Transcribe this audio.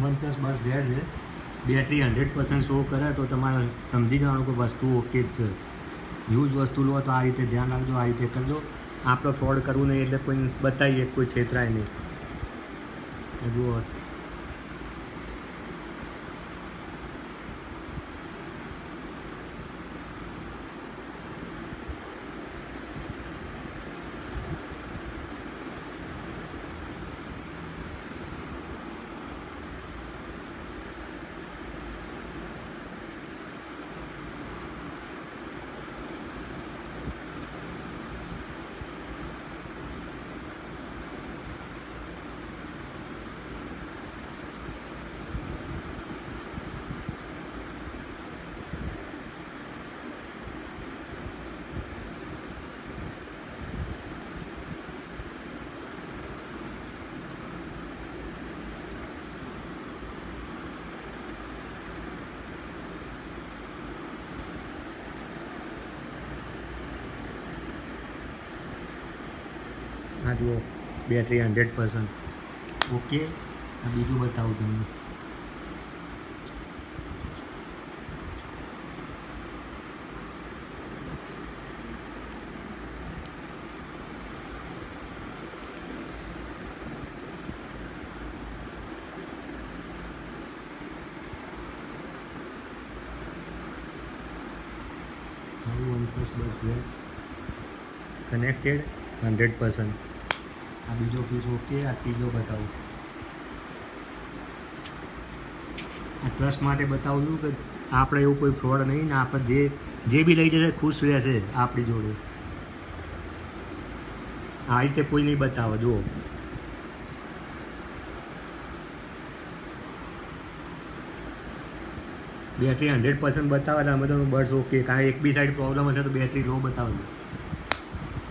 OnePlus Buds Z છે. Battery 100% show કરે તો તમારે સમજી જવાનું કે વસ્તુ ઓકે જ છે. યુઝ વસ્તુ લો તો આ રીતે ધ્યાન રાખજો, આ રીતે કરજો. આપણે ફ્રોડ કરવું નહીં એટલે કોઈ બતાવીએ, કોઈ છેતરાય નહીં. જુઓ, આ જુઓ બેટરી 100% ઓકે. આ બીજું બતાવું તમને. OnePlus Buds Z connected 100%. આ બીજો પીસ ઓકે. આ ત્રીજો બતાવું. આ ટ્રસ્ટ માટે બતાવું છું કે આપણે એવું કોઈ ફ્રોડ નહીં ને આપણે જે બી લઈ જશે ખુશ રહેશે આપણી જોડે. આ રીતે કોઈ નહીં બતાવે. જુઓ, બેટરી 100% બતાવે એટલે અમે તો બર્ડ્સ ઓકે. કારણ કે એક બી સાઈડ પ્રોબ્લેમ હશે તો બેટરી લો બતાવે.